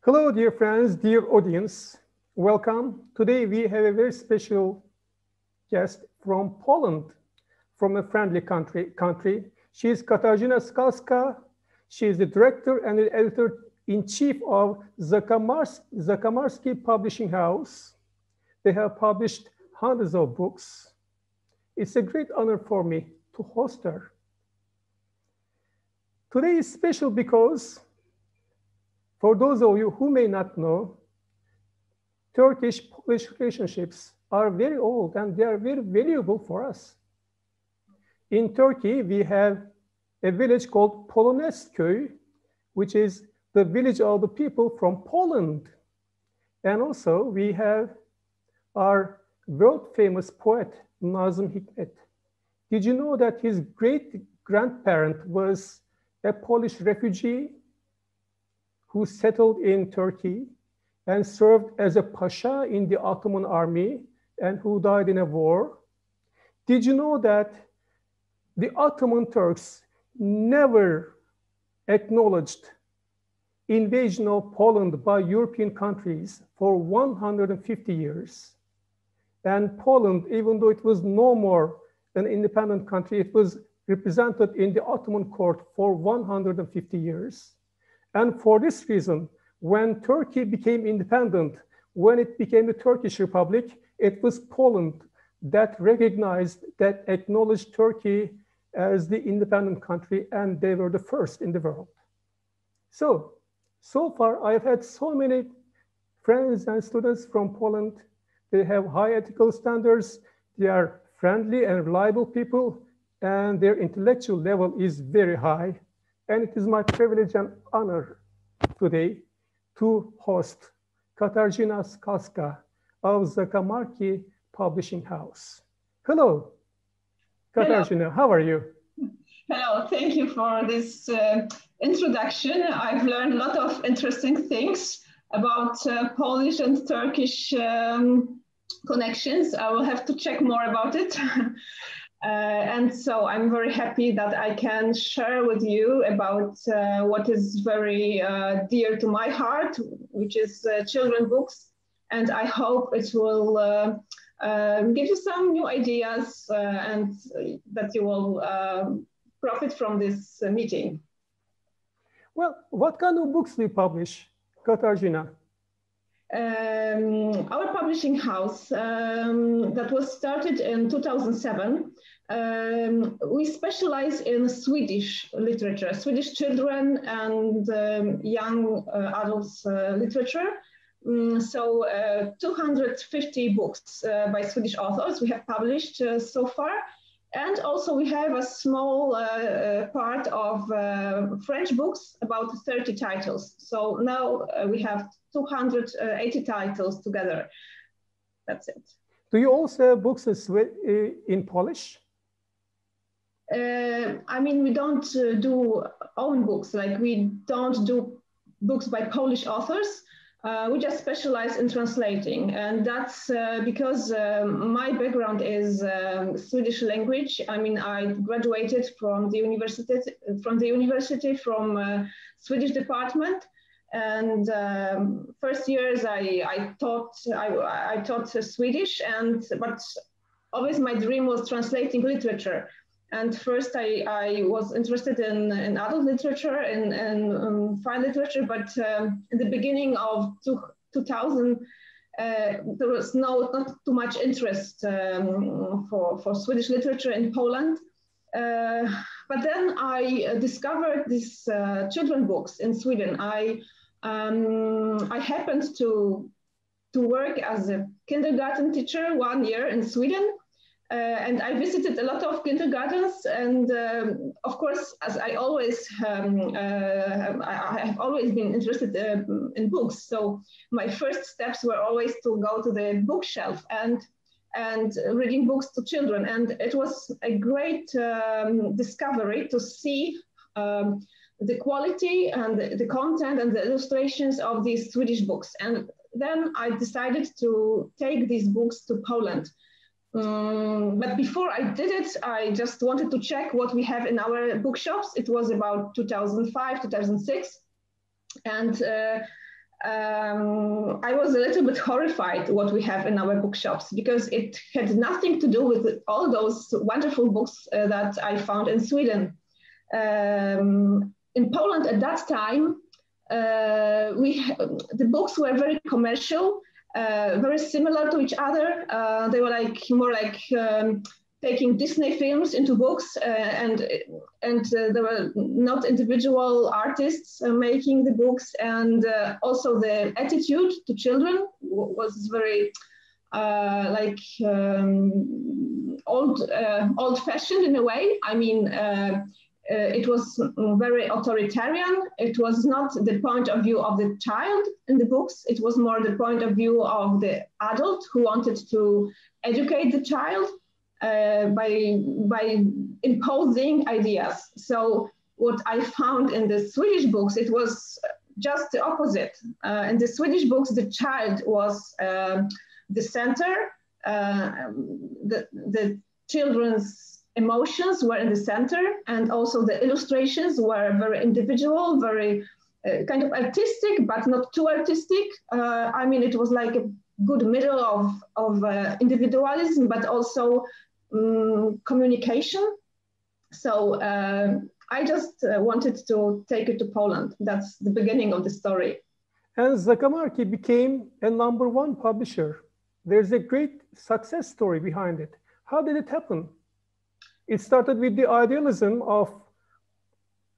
Hello, dear friends, dear audience. Welcome. Today we have a very special guest from Poland, from a friendly country. She is Katarzyna Skalska. She is the director and the editor-in-chief of Zakamarski Publishing House. They have published hundreds of books. It's a great honor for me to host her. Today is special because, for those of you who may not know, Turkish-Polish relationships are very old and they are very valuable for us. In Turkey, we have a village called Polonezköy, which is the village of the people from Poland. And also we have our world-famous poet, Nazım Hikmet. Did you know that his great-grandparent was a Polish refugee who settled in Turkey and served as a pasha in the Ottoman army and who died in a war? Did you know that the Ottoman Turks never acknowledged invasion of Poland by European countries for 150 years? And Poland, even though it was no more an independent country, it was represented in the Ottoman court for 150 years. And for this reason, when Turkey became independent, when it became the Turkish Republic, it was Poland that recognized, that acknowledged Turkey as the independent country, and they were the first in the world. So far I've had so many friends and students from Poland. They have high ethical standards, they are friendly and reliable people, and their intellectual level is very high. And it is my privilege and honor today to host Katarzyna Skalska of Zakamarki Publishing House. Hello, Katarzyna, how are you? Hello, thank you for this introduction. I've learned a lot of interesting things about Polish and Turkish connections. I will have to check more about it. And so I'm very happy that I can share with you about what is very dear to my heart, which is children's books. And I hope it will give you some new ideas and that you will profit from this meeting. Well, what kind of books do you publish, Katarzyna? Our publishing house that was started in 2007, we specialize in Swedish literature, Swedish children and young adults literature. So 250 books by Swedish authors we have published so far. And also we have a small part of French books, about 30 titles. So now we have 280 titles together. That's it. Do you also have books in Polish? I mean, we don't do own books, like we don't do books by Polish authors. We just specialize in translating, and that's because my background is Swedish language. I mean, I graduated from the university from Swedish department, and first years I taught Swedish, but always my dream was translating literature. And first I was interested in adult literature and fine literature, but in the beginning of 2000, there was not too much interest for Swedish literature in Poland. But then I discovered these children's books in Sweden. I happened to work as a kindergarten teacher 1 year in Sweden. And I visited a lot of kindergartens, and of course, as I always, I have always been interested in books. So my first steps were always to go to the bookshelf and reading books to children. And it was a great discovery to see the quality and the content and the illustrations of these Swedish books. And then I decided to take these books to Poland. But before I did it, I just wanted to check what we have in our bookshops. It was about 2005, 2006. And I was a little bit horrified what we have in our bookshops, because it had nothing to do with all those wonderful books that I found in Sweden. In Poland at that time, the books were very commercial, very similar to each other. They were more like taking Disney films into books, and there were not individual artists making the books, and also the attitude to children was very old-fashioned in a way. I mean, it was very authoritarian. It was not the point of view of the child in the books. It was more the point of view of the adult who wanted to educate the child by imposing ideas. So what I found in the Swedish books, it was just the opposite. In the Swedish books, the child was the center. The children's emotions were in the center, and also the illustrations were very individual, very kind of artistic, but not too artistic. I mean, it was like a good middle of individualism, but also communication. So I just wanted to take it to Poland. That's the beginning of the story. And Zakamarki became a #1 publisher. There's a great success story behind it. How did it happen? It started with the idealism of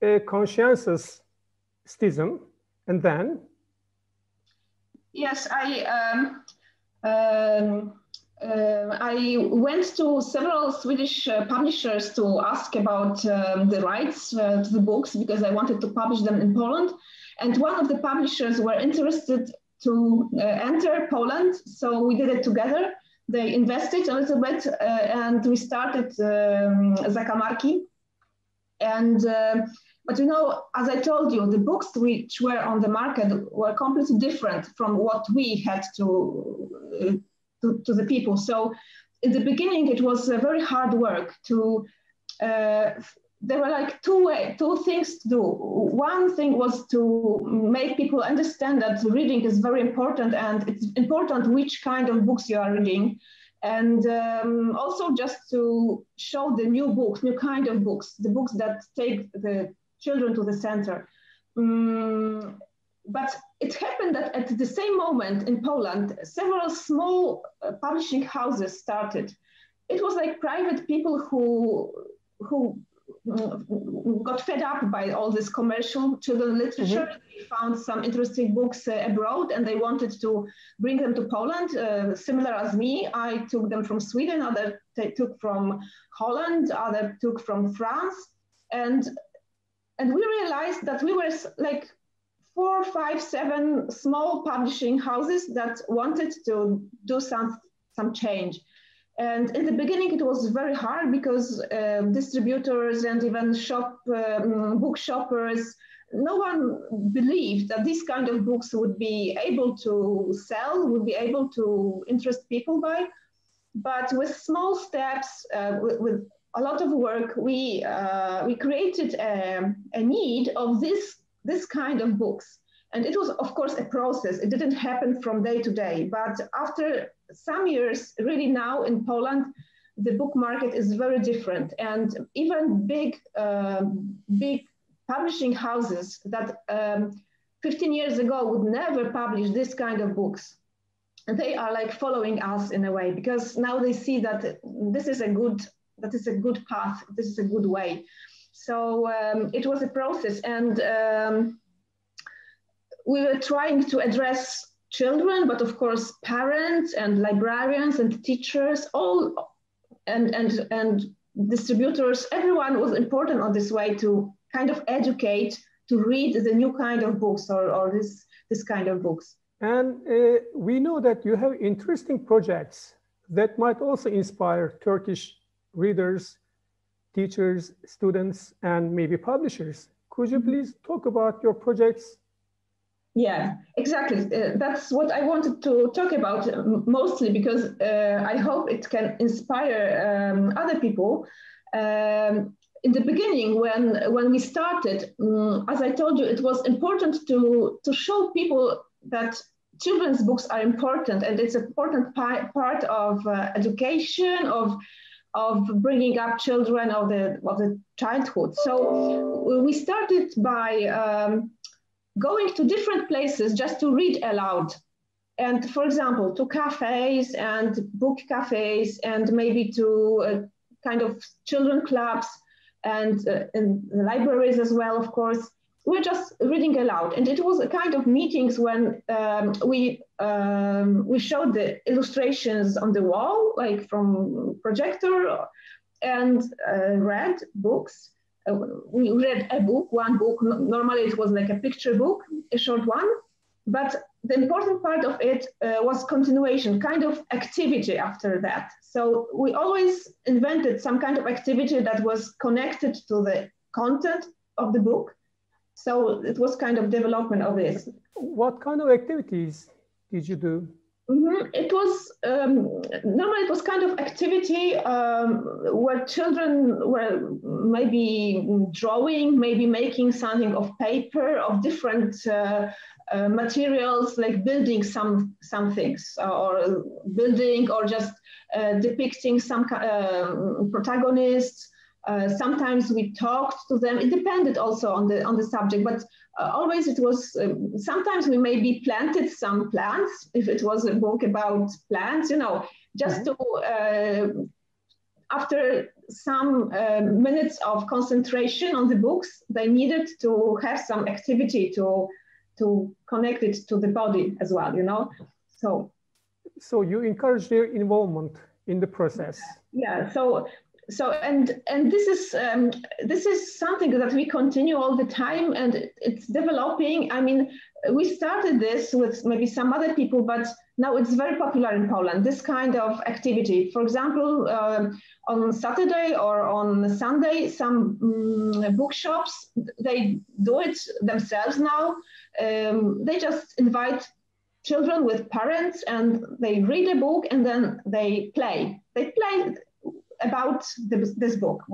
a conscientiousness, and then? Yes, I went to several Swedish publishers to ask about the rights to the books, because I wanted to publish them in Poland. And one of the publishers were interested to enter Poland, so we did it together. They invested a little bit, and we started Zakamarki. And but you know, as I told you, the books which were on the market were completely different from what we had to the people. So in the beginning, it was very hard work to. There were like two things to do. One thing was to make people understand that reading is very important, and it's important which kind of books you are reading, and also just to show the new books, new kind of books, the books that take the children to the center. But it happened that at the same moment in Poland, several small publishing houses started. It was like private people who got fed up by all this commercial children literature. Mm-hmm. They found some interesting books abroad, and they wanted to bring them to Poland. Similar as me, I took them from Sweden, others took from Holland, others took from France, and we realized that we were like 4, 5, 7 small publishing houses that wanted to do some change. And in the beginning, it was very hard because distributors and even book shoppers, no one believed that this kind of books would be able to sell, would be able to interest people by. But with small steps, with a lot of work, we created a need of this kind of books. And it was, of course, a process. It didn't happen from day to day. But after some years, really now in Poland, the book market is very different. And even big publishing houses that 15 years ago would never publish this kind of books, and they are like following us in a way, because now they see that this is a good path, this is a good way. So it was a process, and we were trying to address children, but of course parents and librarians and teachers, all and distributors. Everyone was important on this way to kind of educate, to read the new kind of books or this kind of books. And we know that you have interesting projects that might also inspire Turkish readers, teachers, students, and maybe publishers. Could you please talk about your projects? Yeah, exactly. That's what I wanted to talk about mostly, because I hope it can inspire other people. In the beginning, when we started, as I told you, it was important to show people that children's books are important, and it's an important part of education, of bringing up children of the childhood. So we started by going to different places just to read aloud. And for example, to cafes and book cafes, and maybe to kind of children clubs, and in libraries as well, of course. We're just reading aloud. And it was a kind of meetings when we showed the illustrations on the wall, like from projector, and read books. We read one book. Normally it was like a picture book, a short one. But the important part of it was continuation, kind of activity after that. So we always invented some kind of activity that was connected to the content of the book. So it was kind of development of this. What kind of activities did you do? It was, normally it was kind of activity where children were maybe drawing, maybe making something of paper, of different materials, like building some things, or building, or just depicting some protagonists. Sometimes we talked to them. It depended also on the subject, but always it was, sometimes we maybe planted some plants, if it was a book about plants, just to, after some minutes of concentration on the books, they needed to have some activity to connect it to the body as well, So you encourage their involvement in the process. Yeah, and this is something that we continue all the time, and it's developing. I mean, we started this with maybe some other people, but now it's very popular in Poland, this kind of activity. For example, on Saturday or on Sunday, some bookshops, they do it themselves now. They just invite children with parents, and they read a book, and then they play. They play about this book,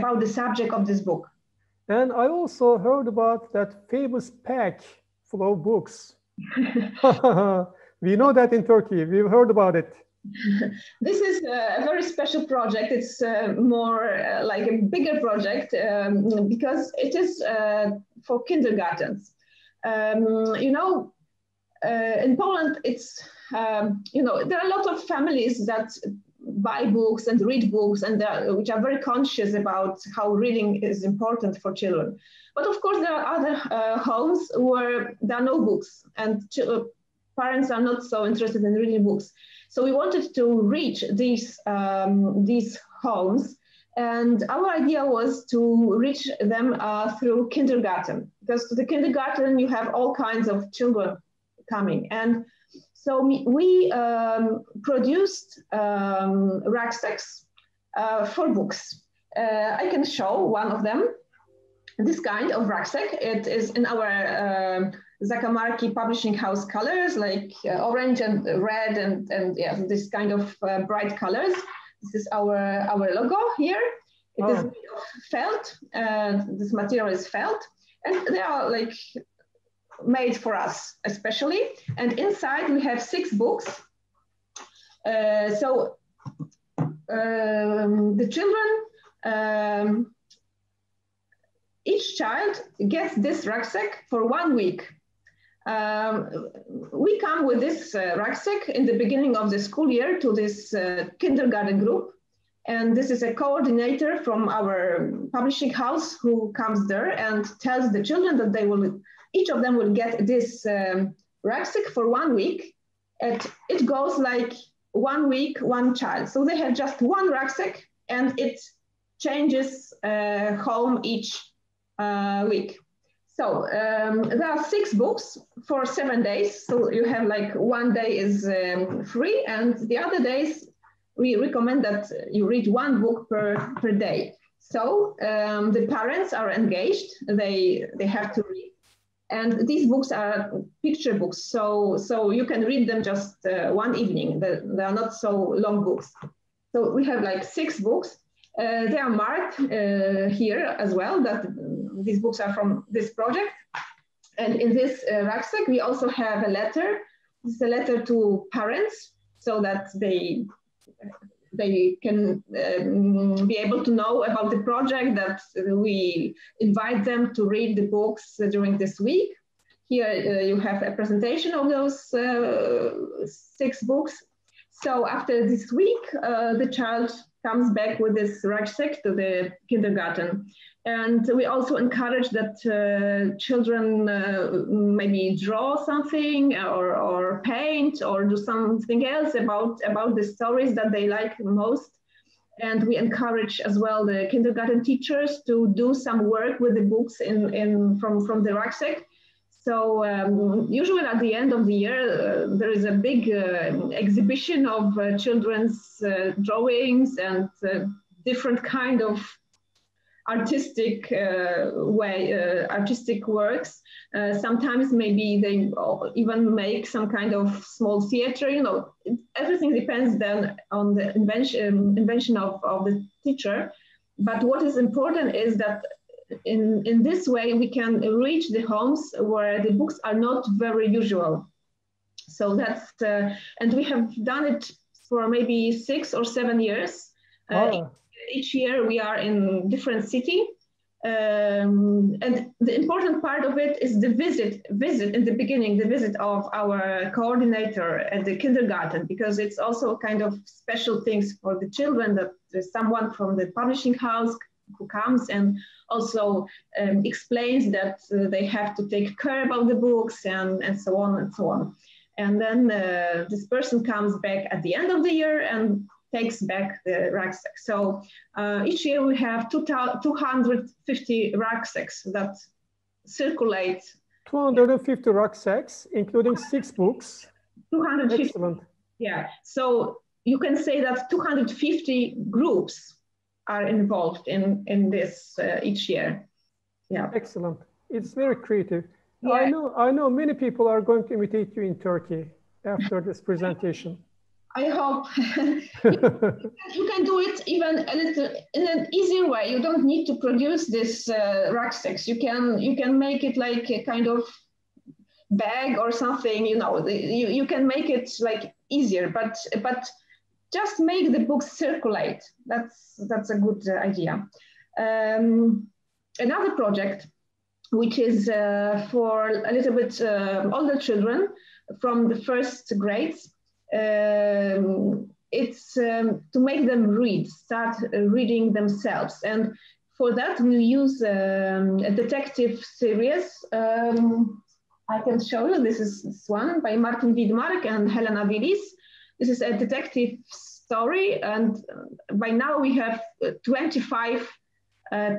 about the subject of this book. And I also heard about that famous pack full of books. We know that in Turkey. We've heard about it. This is a very special project. It's more like a bigger project because it is for kindergartens. In Poland, it's, there are a lot of families that buy books and read books, and which are very conscious about how reading is important for children. But of course, there are other homes where there are no books, and parents are not so interested in reading books. So we wanted to reach these homes, and our idea was to reach them through kindergarten, because to the kindergarten you have all kinds of children coming. And so we produced rucksacks for books. I can show one of them, this kind of rucksack. It is in our Zakamarki publishing house colors, like orange and red and yeah, this kind of bright colors. This is our logo here. It is made of felt. This material is felt, and they are like made for us especially. And inside we have 6 books. So the children, each child gets this rucksack for 1 week. We come with this rucksack in the beginning of the school year to this kindergarten group. And this is a coordinator from our publishing house who comes there and tells the children that they will, each of them will get this rucksack for 1 week. And it goes like 1 week, 1 child. So they have just 1 rucksack, and it changes home each week. So there are 6 books for 7 days. So you have like 1 day is free, and the other days we recommend that you read 1 book per day. So the parents are engaged, they have to read. And these books are picture books, so you can read them just 1 evening. They are not so long books. So we have like 6 books. They are marked here as well, that these books are from this project. And in this rucksack, we also have a letter. It's a letter to parents so that they can be able to know about the project, that we invite them to read the books during this week. Here you have a presentation of those 6 books. So after this week, the child comes back with this rucksack to the kindergarten. And we also encourage that children maybe draw something or paint or do something else about the stories that they like most. And we encourage as well the kindergarten teachers to do some work with the books from the rucksack. So usually at the end of the year, there is a big exhibition of children's drawings and different kind of artistic artistic works. Sometimes maybe they even make some kind of small theater. You know, everything depends then on the invention of the teacher. But what is important is that in this way we can reach the homes where the books are not very usual. So that's and we have done it for maybe 6 or 7 years. Each year we are in different city, and the important part of it is the visit in the beginning, the visit of our coordinator at the kindergarten, because it's also kind of special things for the children, that there's someone from the publishing house who comes and also explains that they have to take care about the books and so on and so on. And then this person comes back at the end of the year and takes back the rucksack. So each year we have 250 rucksacks that circulate. 250 rucksacks, including 6 books. 250. Excellent. Yeah. So you can say that 250 groups are involved in this each year. Yeah. Excellent. It's very creative. Yeah. I know many people are going to imitate you in Turkey after this presentation. I hope you can do it even a little in an easier way. You don't need to produce this rucksacks. You can make it like a kind of bag or something. You know, you can make it like easier, but just make the books circulate. That's a good idea. Another project, which is for a little bit older children from the first grades. It's to make them start reading themselves. And for that, we use a detective series. I can show you, this is this one by Martin Widmark and Helena Willis. This is a detective story, and by now we have 25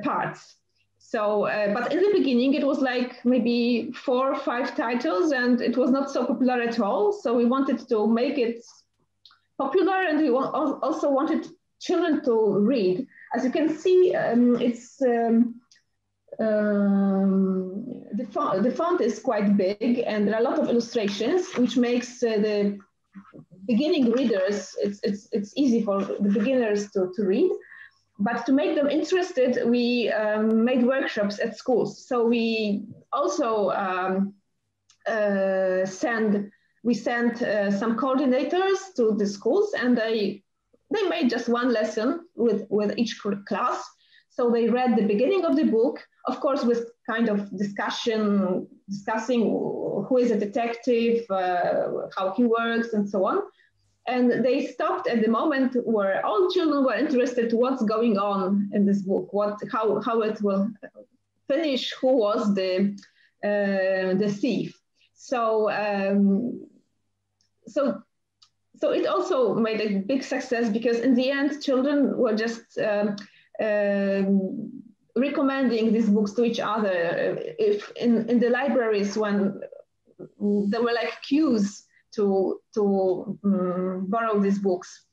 parts. So, but in the beginning it was like maybe 4 or 5 titles, and it was not so popular at all. So we wanted to make it popular, and we also wanted children to read. As you can see, it's the font is quite big, and there are a lot of illustrations, which makes the beginning readers, it's easy for the beginners to read. But to make them interested, we made workshops at schools. So we also sent some coordinators to the schools, and they made just one lesson with each class. So they read the beginning of the book, of course, with kind of discussing who is a detective, how he works, and so on. And they stopped at the moment where all children were interested in what's going on in this book, how it will finish, who was the thief. So it also made a big success, because in the end, children were just recommending these books to each other. If in the libraries, when there were like queues to borrow these books.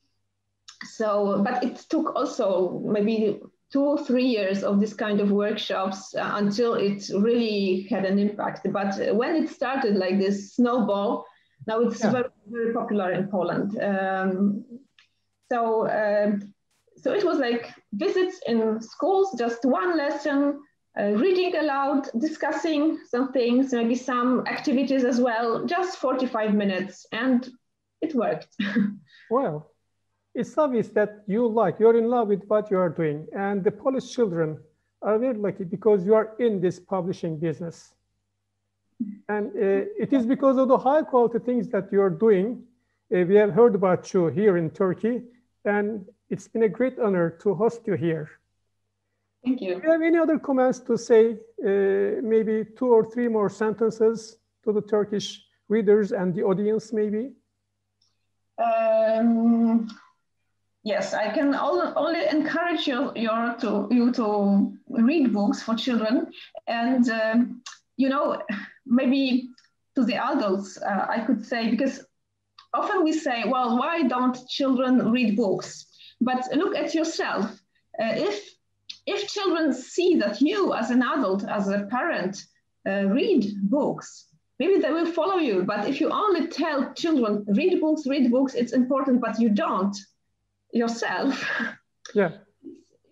So, but it took also maybe 2 or 3 years of this kind of workshops until it really had an impact. But when it started like this snowball, now it's very, very popular in Poland. So it was like visits in schools, just one lesson, reading aloud, discussing some things, maybe some activities as well, just 45 minutes, and it worked. Well, it's obvious that you're in love with what you are doing, and the Polish children are very lucky because you are in this publishing business. And it is because of the high quality things that you're doing. We have heard about you here in Turkey, and it's been a great honor to host you here. Thank you. Do you have any other comments to say, maybe 2 or 3 more sentences to the Turkish readers and the audience maybe? Yes, I can only encourage you to read books for children, and you know, maybe to the adults, I could say, because often we say, well, why don't children read books? But look at yourself. If children see that you as an adult, as a parent, read books, maybe they will follow you. But if you only tell children, read books, it's important, but you don't yourself. Yeah.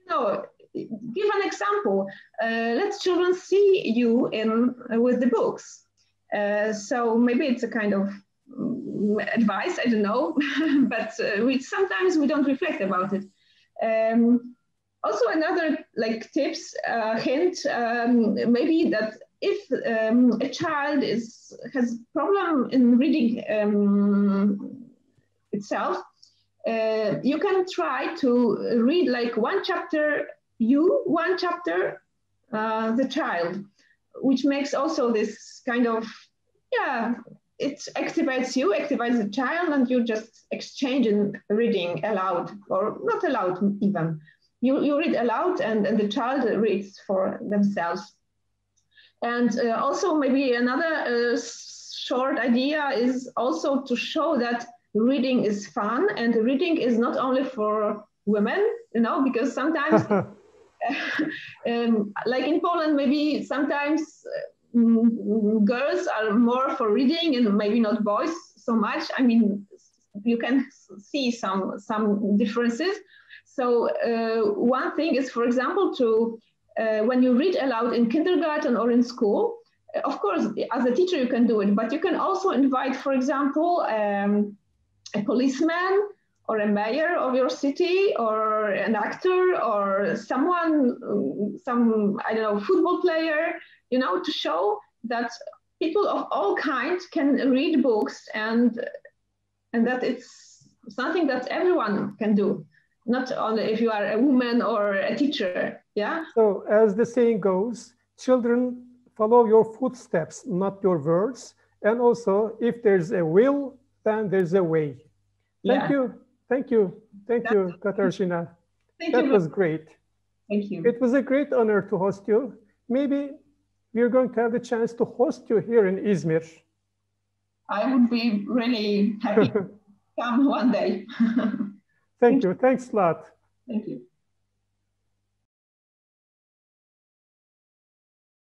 No, give an example. Let children see you with the books. So maybe it's a kind of advice, I don't know, but sometimes we don't reflect about it. Also another tips, hint, maybe that if a child has problem in reading itself, you can try to read one chapter one chapter the child, which makes also this kind of, it activates the child, and you just exchange in reading aloud, or not aloud even. You read aloud, and the child reads for themselves. And also maybe another short idea is also to show that reading is fun, and reading is not only for women, because sometimes, like in Poland, maybe sometimes girls are more for reading and maybe not boys so much. I mean, you can see some differences. So one thing is, for example, to when you read aloud in kindergarten or in school, of course, as a teacher you can do it, but you can also invite, for example, a policeman or a mayor of your city, or an actor, or someone, I don't know, football player, to show that people of all kinds can read books, and that it's something that everyone can do, not only if you are a woman or a teacher. Yeah. So as the saying goes, children follow your footsteps, not your words. And also, if there's a will, then there's a way. Thank you, Katarzyna. That was great. Thank you. It was a great honor to host you. Maybe we're going to have the chance to host you here in Izmir. I would be really happy to come one day. Thank you. Thanks a lot. Thank you.